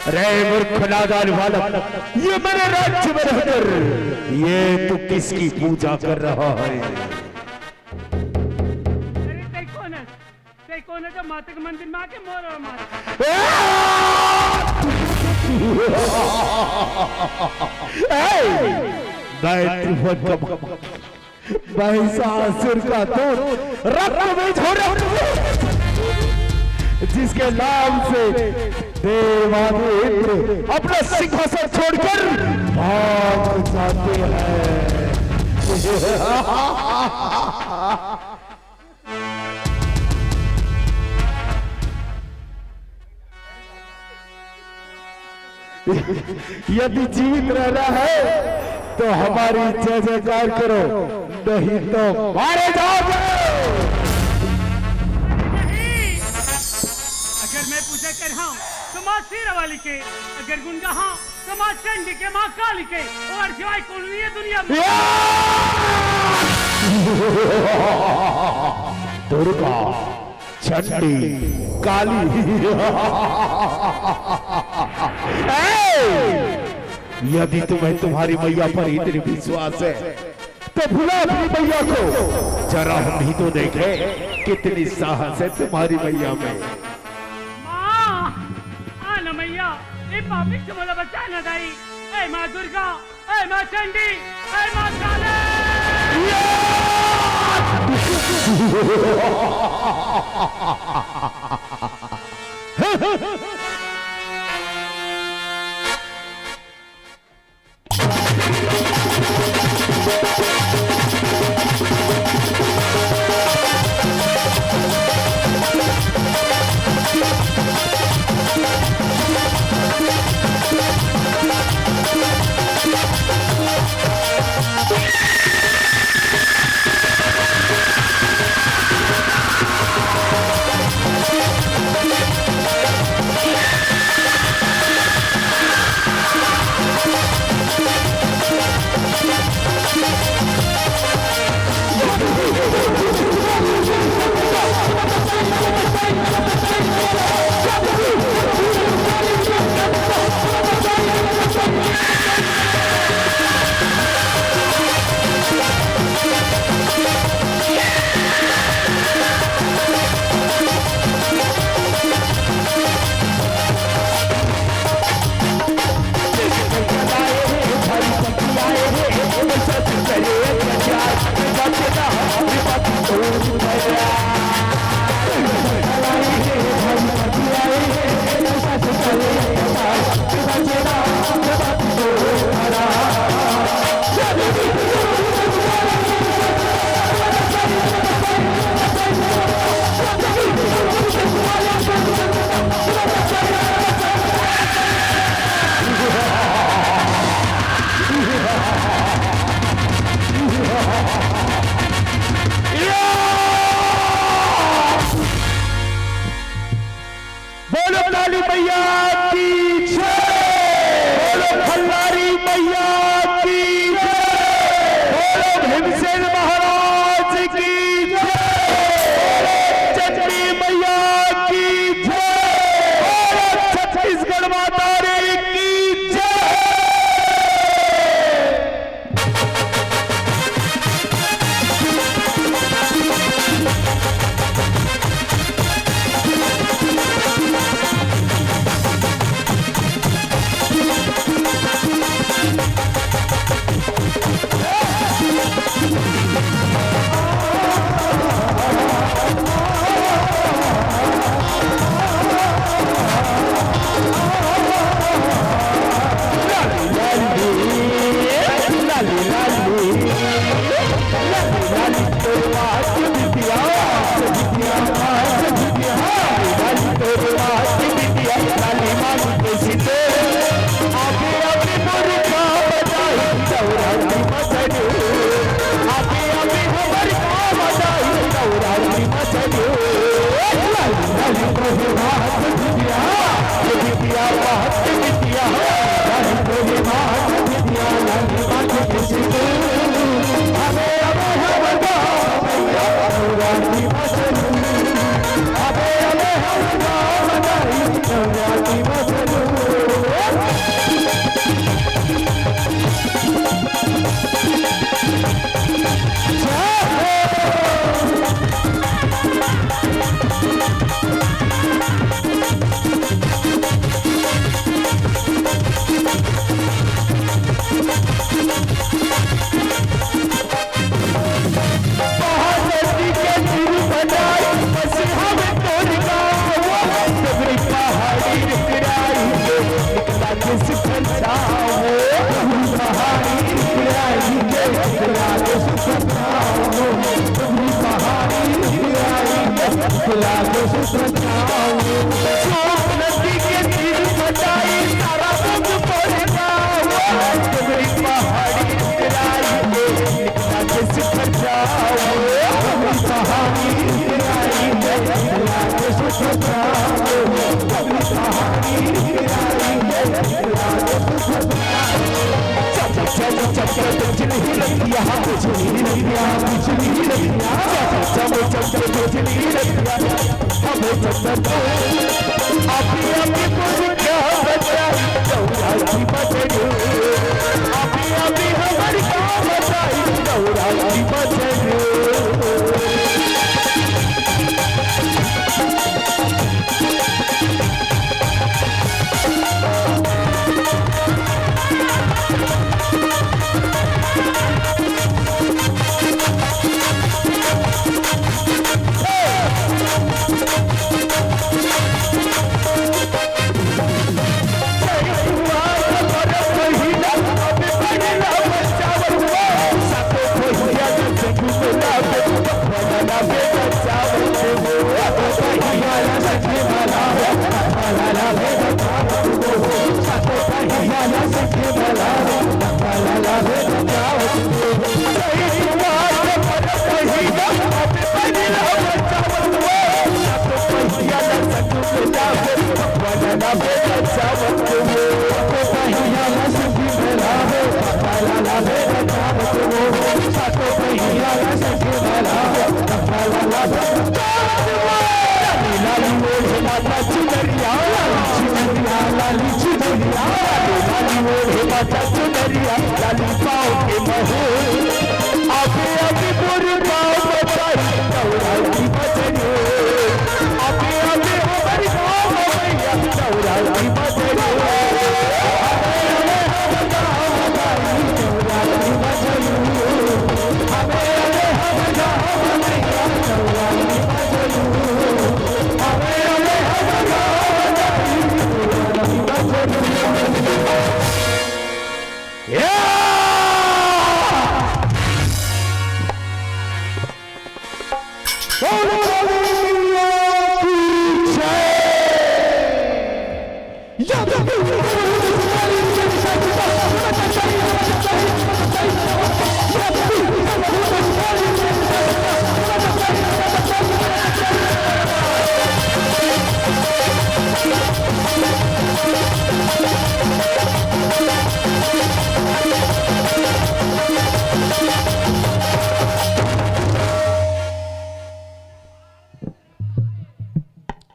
रे मूर्ख नादान बालक, ये मेरे राज्य में रहकर ये तू किसकी पूजा कर रहा है? कौन है जो माता के मंदिर में आके मोर और मार? महिषासुर का दूध रक्त में झोरा, जिसके नाम से देवादेव अपना सिंहासन छोड़कर भाग जाते हैं। यदि जीवित रहना है तो हमारी जय जयकार करो, नहीं तो मारे जाओगे। अगर मैं पूजा कर रहा हूँ तो माँ शेरावाली के, अगर गुण गाहा तो माँ चंडी के, माँ काली के, और सिवाय कौन नहीं है दुनिया में? दुर्गा, चंडी, काली। यदि तुम्हें तुम्हारी मैया पर इतनी विश्वास है तो भुला अपनी मैया को, जरा हम भी तो देखें कितनी साहस है तुम्हारी मैया में। माँ आना मैया, ये पापी से बोला बच्चा न दाई। ऐ माँ दुर्गा, ऐ माँ चंडी, ऐ माँ काली। दिखला दो सजाओ नदी के तीर बजाई सारा रंग पड़ेगा तुम्हारी पहाड़ी तेराई में दिखला दो सजाओ पहाड़ी तेराई में दिखला दो सजाओ पहाड़ी तेराई में दिखला दो सजाओ चल चल चल कुछ नहीं रखिया कुछ नहीं रखिया कुछ नहीं रखिया चल चल चल कुछ नहीं रखिया हमें चल अभी अभी कुछ क्या बचाई दौड़ाई बचड़ू अभी अभी हमारी क्या बचाई दौड़ाई बचड़ू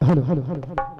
हेलो हेलो हेलो